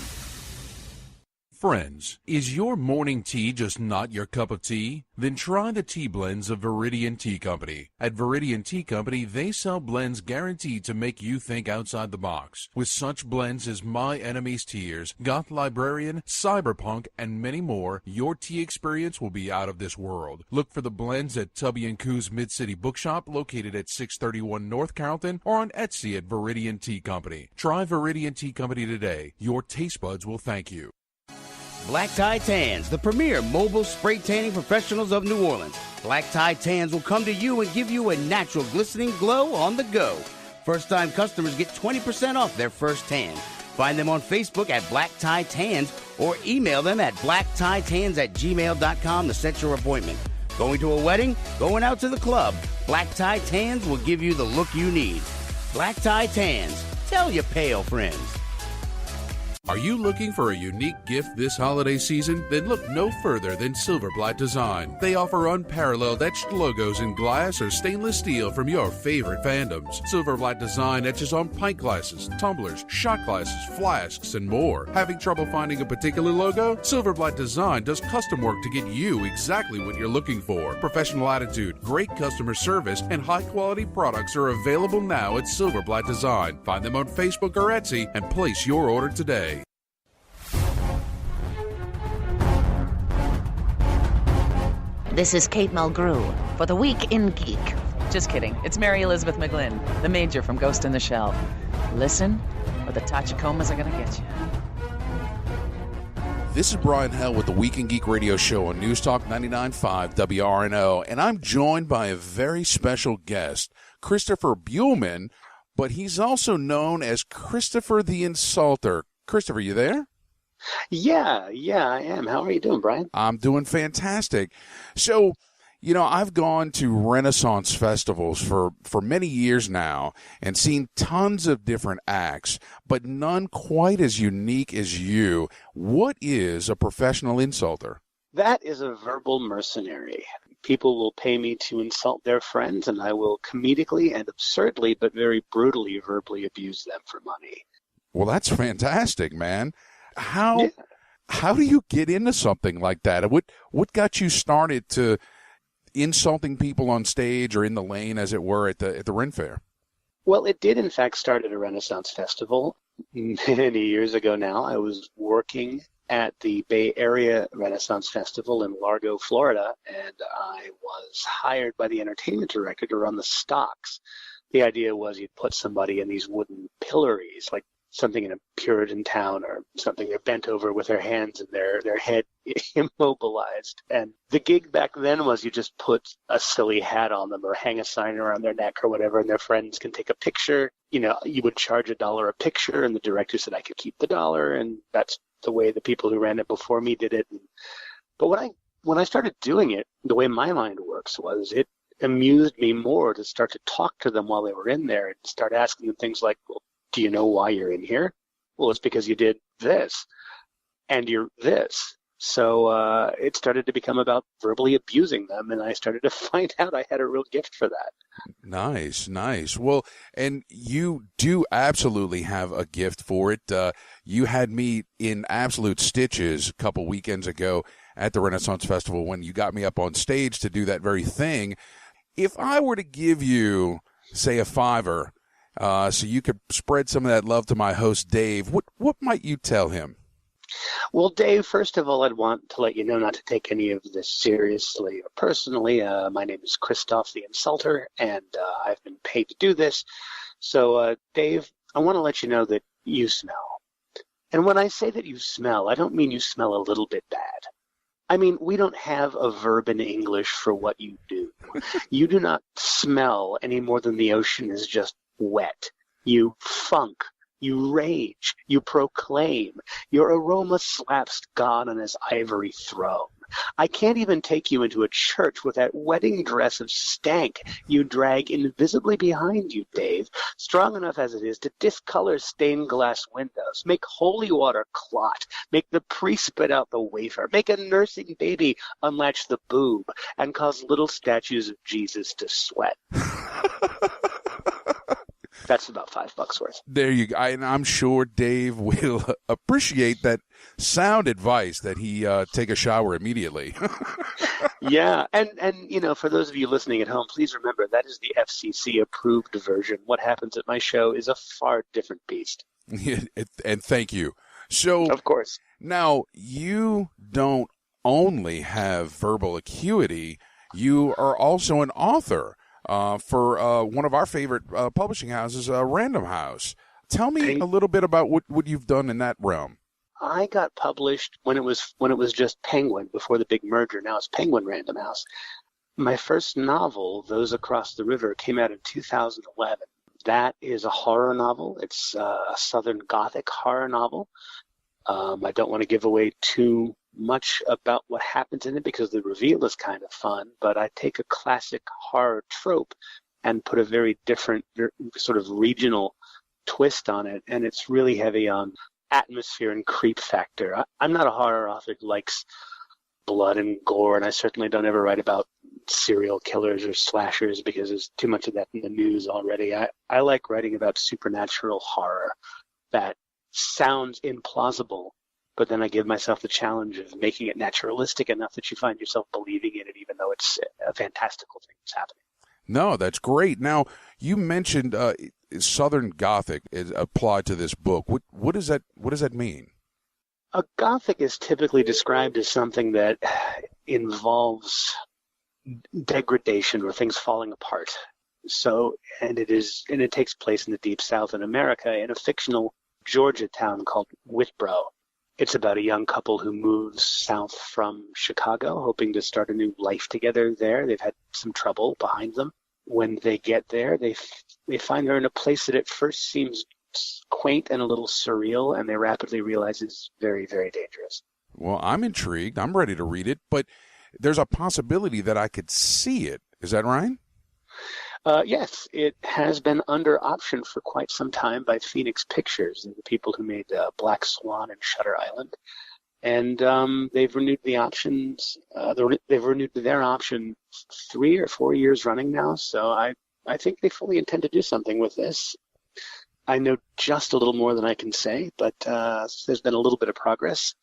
Friends, is your morning tea just not your cup of tea? Then try the tea blends of Viridian Tea Company. At Viridian Tea Company, they sell blends guaranteed to make you think outside the box. With such blends as My Enemy's Tears, Goth Librarian, Cyberpunk, and many more, your tea experience will be out of this world. Look for the blends at Tubby & Coo's Mid-City Bookshop, located at 631 North Carrollton, or on Etsy at Viridian Tea Company. Try Viridian Tea Company today. Your taste buds will thank you. Black Tie Tans, the premier mobile spray tanning professionals of New Orleans. Black Tie Tans will come to you and give you a natural glistening glow on the go. First-time customers get 20% off their first tan. Find them on Facebook at Black Tie Tans or email them at blacktitans@gmail.com to set your appointment. Going to a wedding? Going out to the club? Black Tie Tans will give you the look you need. Black Tie Tans. Tell your pale friends. Are you looking for a unique gift this holiday season? Then look no further than Silverblatt Design. They offer unparalleled etched logos in glass or stainless steel from your favorite fandoms. Silverblatt Design etches on pint glasses, tumblers, shot glasses, flasks, and more. Having trouble finding a particular logo? Silverblatt Design does custom work to get you exactly what you're looking for. Professional attitude, great customer service, and high-quality products are available now at Silverblatt Design. Find them on Facebook or Etsy and place your order today. This is Kate Mulgrew for The Week in Geek. Just kidding. It's Mary Elizabeth McGlynn, the Major from Ghost in the Shell. Listen, or the Tachicomas are going to get you. This is Brian Hell with the Week in Geek Radio Show on News Talk 99.5 WRNO, and I'm joined by a very special guest, Christopher Buhlman, but he's also known as Christopher the Insultor. Christopher, you there? Yeah, I am. How are you doing, Brian? I'm doing fantastic. So, I've gone to Renaissance festivals for many years now and seen tons of different acts, but none quite as unique as you. What is a professional insulter? That is a verbal mercenary. People will pay me to insult their friends, and I will comedically and absurdly, but very brutally, verbally abuse them for money. Well, that's fantastic, man. How do you get into something like that? What got you started to insulting people on stage or in the lane, as it were, at the Ren Fair? Well, it did in fact start at a Renaissance festival many years ago now. I was working at the Bay Area Renaissance Festival in Largo, Florida, and I was hired by the entertainment director to run the stocks. The idea was you'd put somebody in these wooden pillories, like something in a Puritan town or something. They're bent over with their hands and their head immobilized. And the gig back then was you just put a silly hat on them or hang a sign around their neck or whatever, and their friends can take a picture. You know, you would charge $1 a picture, and the director said I could keep the $1, and that's the way the people who ran it before me did it. But when I started doing it, the way my mind works was it amused me more to start to talk to them while they were in there and start asking them things like, well, do you know why you're in here? Well, it's because you did this and you're this. So it started to become about verbally abusing them, and I started to find out I had a real gift for that. Nice, nice. Well, and you do absolutely have a gift for it. You had me in absolute stitches a couple weekends ago at the Renaissance Festival when you got me up on stage to do that very thing. If I were to give you, say, a $5, so you could spread some of that love to my host, Dave, what might you tell him? Well, Dave, first of all, I'd want to let you know not to take any of this seriously or personally. My name is Christophe the Insultor, and I've been paid to do this. So, Dave, I want to let you know that you smell. And when I say that you smell, I don't mean you smell a little bit bad. I mean, we don't have a verb in English for what you do. You do not smell any more than the ocean is just wet. You funk. You rage, you proclaim, your aroma slaps God on his ivory throne. I can't even take you into a church with that wedding dress of stank you drag invisibly behind you, Dave, strong enough as it is to discolor stained glass windows, make holy water clot, make the priest spit out the wafer, make a nursing baby unlatch the boob, and cause little statues of Jesus to sweat. That's about $5 worth. There you go. And I'm sure Dave will appreciate that sound advice that he take a shower immediately. Yeah. And, you know, for those of you listening at home, please remember that is the FCC approved version. What happens at my show is a far different beast. And thank you. So, of course. Now, you don't only have verbal acuity, you are also an author. For one of our favorite publishing houses, Random House. Tell me a little bit about what you've done in that realm. I got published when it was just Penguin before the big merger. Now it's Penguin Random House. My first novel, Those Across the River, came out in 2011. That is a horror novel. It's a Southern Gothic horror novel. I don't want to give away too much about what happens in it because the reveal is kind of fun, but I take a classic horror trope and put a very different sort of regional twist on it, and it's really heavy on atmosphere and creep factor. I'm not a horror author who likes blood and gore, and I certainly don't ever write about serial killers or slashers because there's too much of that in the news already. I like writing about supernatural horror that sounds implausible, but then I give myself the challenge of making it naturalistic enough that you find yourself believing in it, even though it's a fantastical thing that's happening. No, that's great. Now, you mentioned Southern Gothic is applied to this book. What does that mean? A Gothic is typically described as something that involves degradation or things falling apart. So, and it takes place in the Deep South in America in a fictional Georgia town called Whitbro. It's about a young couple who moves south from Chicago, hoping to start a new life together there. They've had some trouble behind them. When they get there, they find they're in a place that at first seems quaint and a little surreal, and they rapidly realize it's very, very dangerous. Well, I'm intrigued. I'm ready to read it, but there's a possibility that I could see it. Is that right? Yes, it has been under option for quite some time by Phoenix Pictures, the people who made Black Swan and Shutter Island. And they've renewed the options. They've renewed their option 3 or 4 years running now. So I think they fully intend to do something with this. I know just a little more than I can say, but there's been a little bit of progress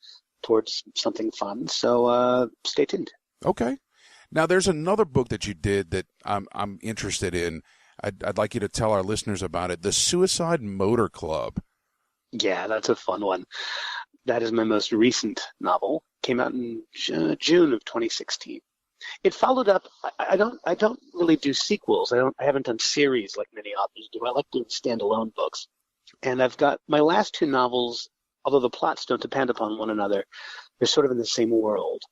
towards something fun. So stay tuned. Okay. Now, there's another book that you did that I'm interested in. I'd like you to tell our listeners about it. The Suicide Motor Club. Yeah, that's a fun one. That is my most recent novel. Came out in June of 2016. It followed up. I don't really do sequels. I haven't done series like many authors do. I like doing standalone books. And I've got my last 2 novels, although the plots don't depend upon one another, they're sort of in the same world.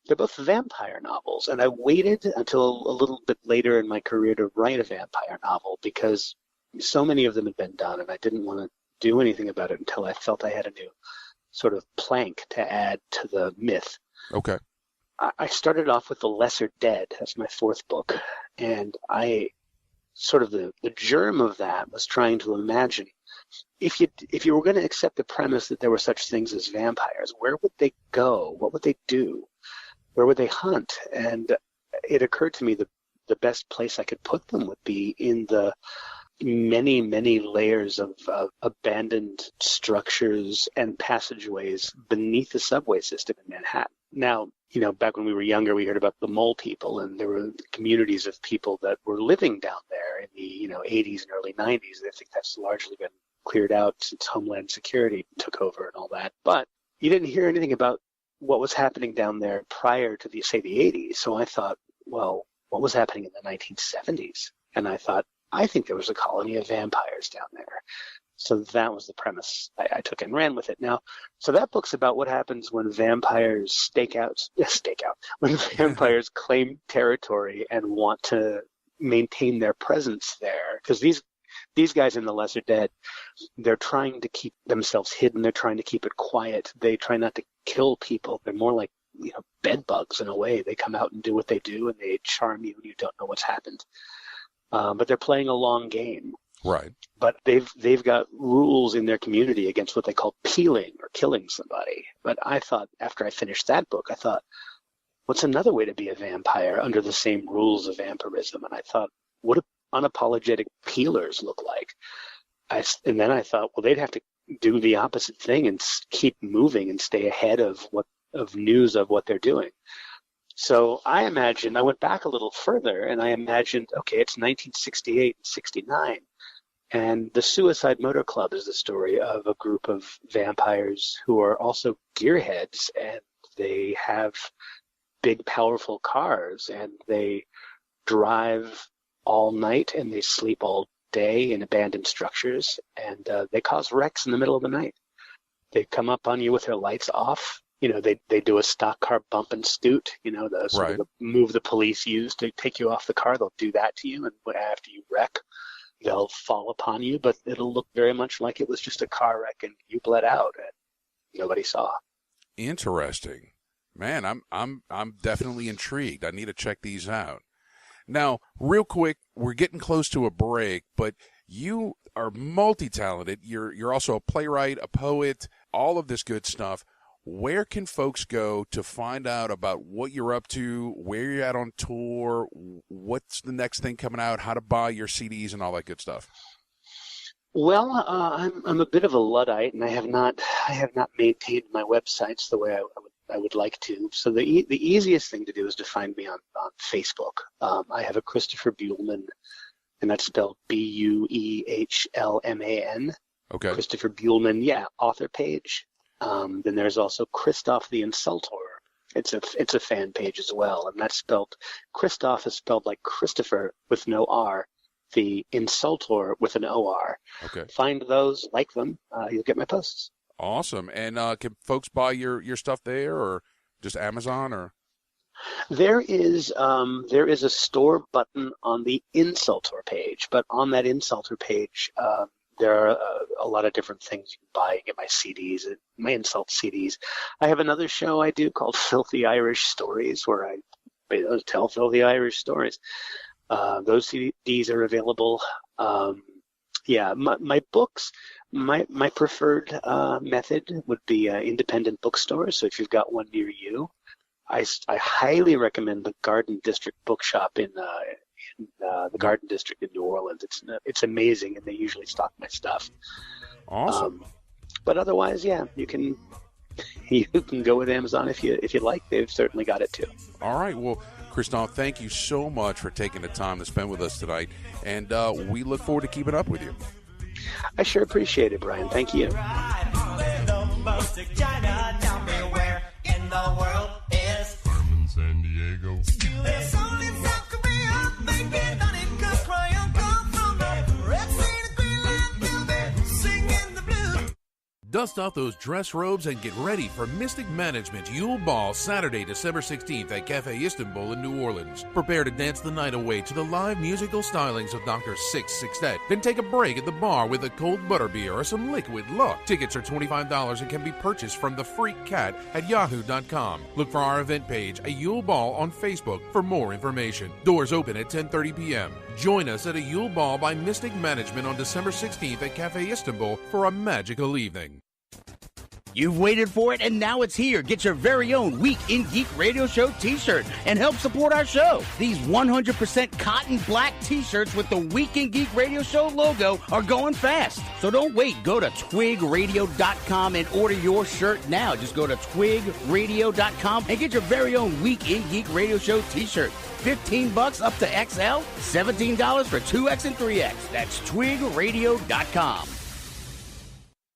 They're both vampire novels, and I waited until a little bit later in my career to write a vampire novel because so many of them had been done, and I didn't want to do anything about it until I felt I had a new sort of plank to add to the myth. Okay. I started off with The Lesser Dead. That's my 4th book. And I sort of the germ of that was trying to imagine if you were going to accept the premise that there were such things as vampires, where would they go? What would they do? Where would they hunt? And it occurred to me the best place I could put them would be in the many, many layers of abandoned structures and passageways beneath the subway system in Manhattan. Now, back when we were younger, we heard about the mole people, and there were communities of people that were living down there in the 80s and early 90s. I think that's largely been cleared out since Homeland Security took over and all that. But you didn't hear anything about what was happening down there prior to the 80s. So I thought, well, what was happening in the 1970s? And I thought, I think there was a colony of vampires down there. So that was the premise I took and ran with it. Now, so that book's about what happens when vampires when vampires claim territory and want to maintain their presence there. Because these guys in The Lesser Dead, they're trying to keep themselves hidden. They're trying to keep it quiet. They try not to kill people. They're more like, bed bugs in a way. They come out and do what they do, and they charm you, and you don't know what's happened. But they're playing a long game. Right. But they've got rules in their community against what they call peeling or killing somebody. But I thought, after I finished that book, I thought, what's another way to be a vampire under the same rules of vampirism? And I thought, what do unapologetic peelers look like? And then I thought, well, they'd have to do the opposite thing and keep moving and stay ahead of news of what they're doing. So I went back a little further, and I imagined, okay, it's 1968 and 69, and the Suicide Motor Club is the story of a group of vampires who are also gearheads, and they have big, powerful cars, and they drive all night, and they sleep all day in abandoned structures, and they cause wrecks in the middle of the night. They come up on you with their lights off. They do a stock car bump and scoot, the sort of the move the police use to take you off the car. They'll do that to you, and after you wreck, they'll fall upon you, but it'll look very much like it was just a car wreck and you bled out and nobody saw. Interesting. Man, I'm definitely intrigued. I need to check these out. Now, real quick, we're getting close to a break, but you are multi-talented. You're also a playwright, a poet, all of this good stuff. Where can folks go to find out about what you're up to, where you're at on tour, what's the next thing coming out, how to buy your CDs and all that good stuff? Well, I'm a bit of a Luddite, and I have not maintained my websites the way I would like to. So the easiest thing to do is to find me on Facebook. I have a Christopher Buehlman, and that's spelled Buehlman. Okay. Christopher Buehlman, author page. Then there's also Christophe the Insultor. It's a fan page as well, and that's spelled, Christophe is spelled like Christopher with no R, the Insultor with an O-R. Okay. Find those, like them, you'll get my posts. Awesome. And can folks buy your stuff there, or just Amazon, or? There is a store button on the Insultor page, but on that Insultor page, there are a lot of different things you can buy. You get my CDs, my Insult CDs. I have another show I do called Filthy Irish Stories, where I tell filthy Irish stories. Those CDs are available. My books, My preferred method would be independent bookstores. So if you've got one near you, I highly recommend the Garden District Bookshop in the Garden District in New Orleans. It's amazing, and they usually stock my stuff. Awesome. But otherwise, yeah, you can go with Amazon if you like. They've certainly got it too. All right. Well, Christophe, thank you so much for taking the time to spend with us tonight, and we look forward to keeping up with you. I sure appreciate it, Brian. Thank you. Carmen San Diego. Dust off those dress robes and get ready for Mystic Management Yule Ball Saturday, December 16th at Cafe Istanbul in New Orleans. Prepare to dance the night away to the live musical stylings of Dr. 666. Then take a break at the bar with a cold butterbeer or some liquid luck. Tickets are $25 and can be purchased from the Freak Cat at yahoo.com. Look for our event page, A Yule Ball, on Facebook for more information. Doors open at 10:30 p.m. Join us at a Yule Ball by Mystic Management on December 16th at Cafe Istanbul for a magical evening. You've waited for it, and now it's here. Get your very own Week in Geek Radio Show t-shirt and help support our show. These 100% cotton black t-shirts with the Week in Geek Radio Show logo are going fast. So don't wait. Go to twigradio.com and order your shirt now. Just go to twigradio.com and get your very own Week in Geek Radio Show t-shirt. $15 up to XL, $17 for 2X and 3X. That's twigradio.com.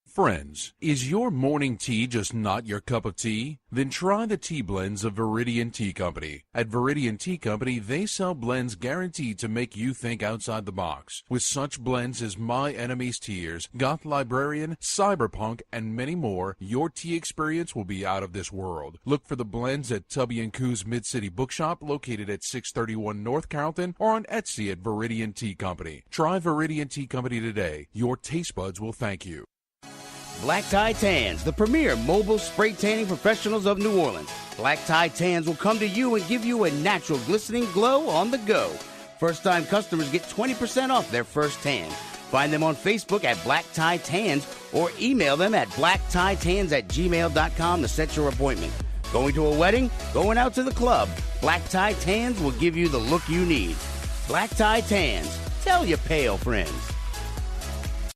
Friends, is your morning tea just not your cup of tea? Then try the tea blends of Viridian Tea Company. At Viridian Tea Company, they sell blends guaranteed to make you think outside the box. With such blends as My Enemy's Tears, Goth Librarian, Cyberpunk, and many more, your tea experience will be out of this world. Look for the blends at Tubby & Coo's Mid-City Bookshop, located at 631 North Carrollton, or on Etsy at Viridian Tea Company. Try Viridian Tea Company today. Your taste buds will thank you. Black Tie Tans, the premier mobile spray tanning professionals of New Orleans. Black Tie Tans will come to you and give you a natural glistening glow on the go. First-time customers get 20% off their first tan. Find them on Facebook at Black Tie Tans or email them at blacktitans@gmail.com to set your appointment. Going to a wedding? Going out to the club? Black Tie Tans will give you the look you need. Black Tie Tans. Tell your pale friends.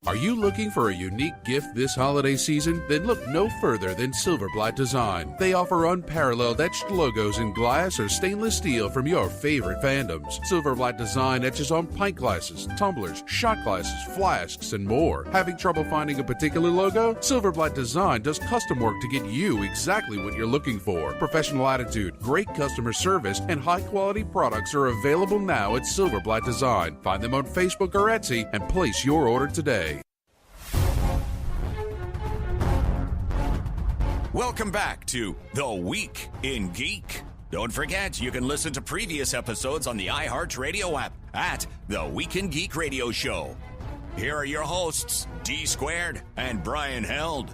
Are you looking for a unique gift this holiday season? Then look no further than Silverblatt Design. They offer unparalleled etched logos in glass or stainless steel from your favorite fandoms. Silverblatt Design etches on pint glasses, tumblers, shot glasses, flasks, and more. Having trouble finding a particular logo? Silverblatt Design does custom work to get you exactly what you're looking for. Professional attitude, great customer service, and high-quality products are available now at Silverblatt Design. Find them on Facebook or Etsy and place your order today. Welcome back to The Week in Geek. Don't forget, you can listen to previous episodes on the iHeartRadio app at The Week in Geek Radio Show. Here are your hosts, D Squared and Brian Held.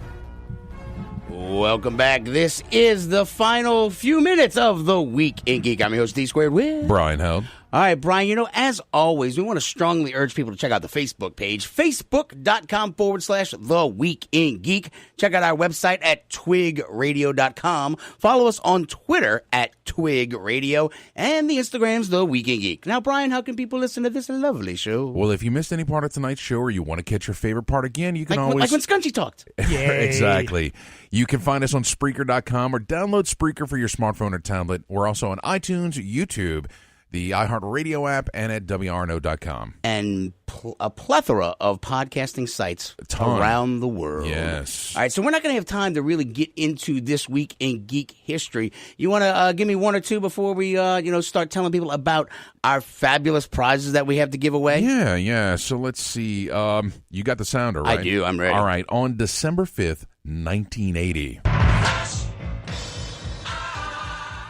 Welcome back. This is the final few minutes of The Week in Geek. I'm your host, D Squared with Brian Held. All right, Brian, as always, we want to strongly urge people to check out the Facebook page, facebook.com/The Week in Geek. Check out our website at twigradio.com. Follow us on Twitter at Twig Radio, and the Instagram's The Week in Geek. Now, Brian, how can people listen to this lovely show? Well, if you missed any part of tonight's show or you want to catch your favorite part again, you can like always... Like when Skungy talked. Exactly. You can find us on Spreaker.com or download Spreaker for your smartphone or tablet. We're also on iTunes, YouTube, the iHeartRadio app, and at WRNO.com. And a plethora of podcasting sites around the world. Yes. All right, so we're not going to have time to really get into this week in geek history. You want to give me one or two before we, start telling people about our fabulous prizes that we have to give away? Yeah. So let's see. You got the sounder, right? I do. I'm ready. All right. On December 5th, 1980.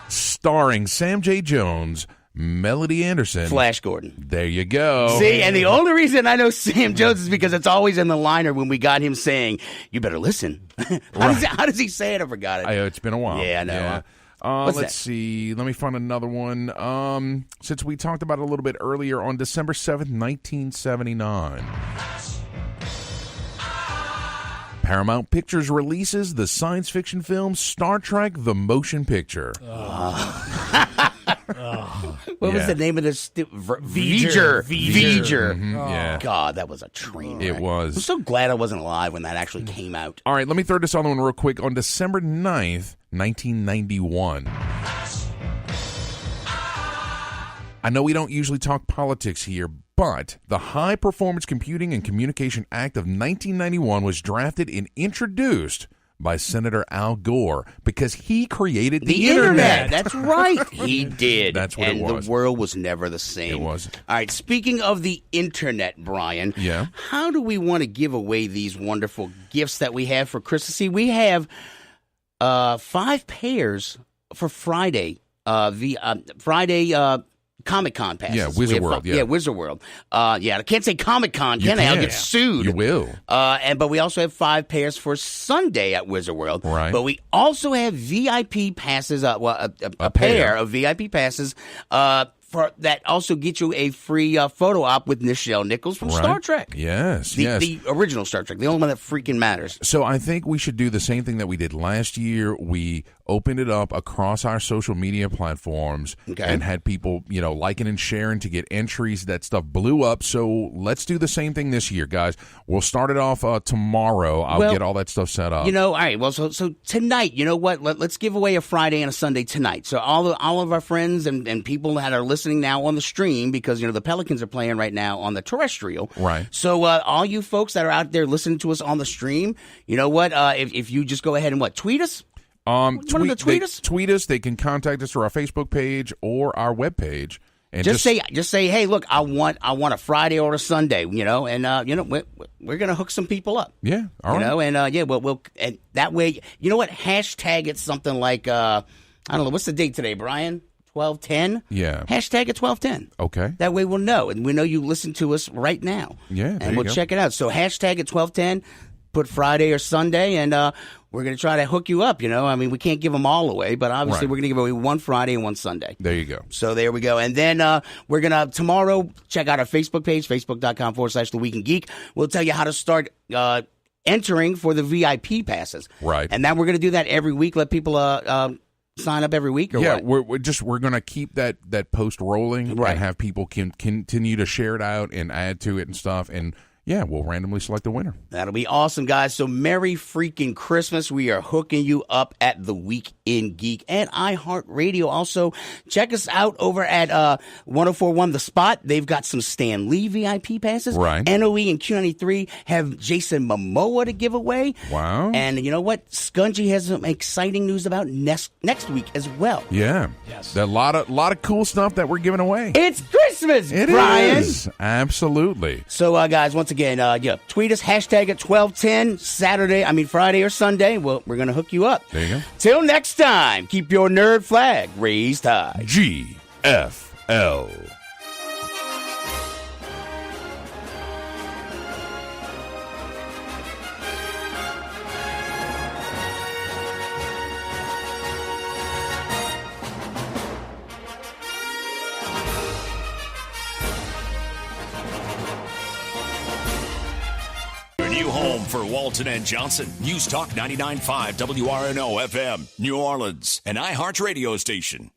Starring Sam J. Jones, Melody Anderson, Flash Gordon. There you go. See, and the only reason I know Sam Jones is because it's always in the liner when we got him saying, "You better listen." How does he say it? I forgot it. It's been a while. Yeah, I know. Yeah. Let's see. Let me find another one. Since we talked about it a little bit earlier, on December 7th, 1979. Paramount Pictures releases the science fiction film Star Trek The Motion Picture. What was the name of this? V'ger. Mm-hmm. Yeah. God, that was a train wreck. It was. I'm so glad I wasn't alive when that actually came out. All right, let me throw this other one real quick. On December 9th, 1991. I know we don't usually talk politics here, but the High Performance Computing and Communication Act of 1991 was drafted and introduced by Senator Al Gore because he created the Internet. That's right. He did. That's what it was. And the world was never the same. It wasn't. All right, speaking of the Internet, Brian, how do we want to give away these wonderful gifts that we have for Christmas? See, we have 5 pairs for Friday. Friday Comic-Con passes. Yeah, Wizard World. Yeah, Wizard World. I can't say Comic-Con, can I? I'll get sued. You will. But we also have 5 pairs for Sunday at Wizard World. Right. But we also have VIP passes, a pair of VIP passes for that also get you a free photo op with Nichelle Nichols from Star Trek. Yes, the original Star Trek, the only one that freaking matters. So I think we should do the same thing that we did last year. We opened it up across our social media platforms and had people, liking and sharing to get entries. That stuff blew up. So let's do the same thing this year, guys. We'll start it off tomorrow. I'll get all that stuff set up. All right. Well, so tonight, you know what? Let's give away a Friday and a Sunday tonight. So all of our friends and people that are listening now on the stream, because the Pelicans are playing right now on the terrestrial. Right. So all you folks that are out there listening to us on the stream, you know what? If you just go ahead and tweet us. Tweet us. Tweet us. They can contact us through our Facebook page or our webpage. And just say, hey, look, I want a Friday or a Sunday, and we're gonna hook some people up. Yeah, all right. We'll and that way, you know what? Hashtag it something like I don't know, what's the date today, Brian? 12/10. Yeah. Hashtag it 12/10. Okay. That way we'll know, and we know you listen to us right now. Yeah, and we'll check it out. So hashtag it 12/10. Put Friday or Sunday, and we're going to try to hook you up, we can't give them all away, but obviously we're going to give away one Friday and one Sunday. There you go. So there we go. And then we're going to, tomorrow, check out our Facebook page, facebook.com/The Week in Geek. We'll tell you how to start entering for the VIP passes. Right. And then we're going to do that every week, let people sign up every week, or what? We're going to keep that post rolling and have people continue to share it out and add to it and stuff, and we'll randomly select a winner. That'll be awesome, guys. So Merry freaking Christmas. We are hooking you up at The Week in Geek and iHeartRadio. Also, check us out over at 1041 The Spot. They've got some Stan Lee VIP passes. Right. NOE and Q93 have Jason Momoa to give away. Wow. And you know what? Skungy has some exciting news about next week as well. Yeah. Yes. A lot of cool stuff that we're giving away. It's Christmas, It Brian. is. Absolutely. So, guys, once again, tweet us, hashtag at 12/10, Friday or Sunday. Well, we're going to hook you up. There you go. Till next time, keep your nerd flag raised high. GFL. New home for Walton and Johnson. News Talk 99.5 WRNO FM, New Orleans, an iHeart radio station.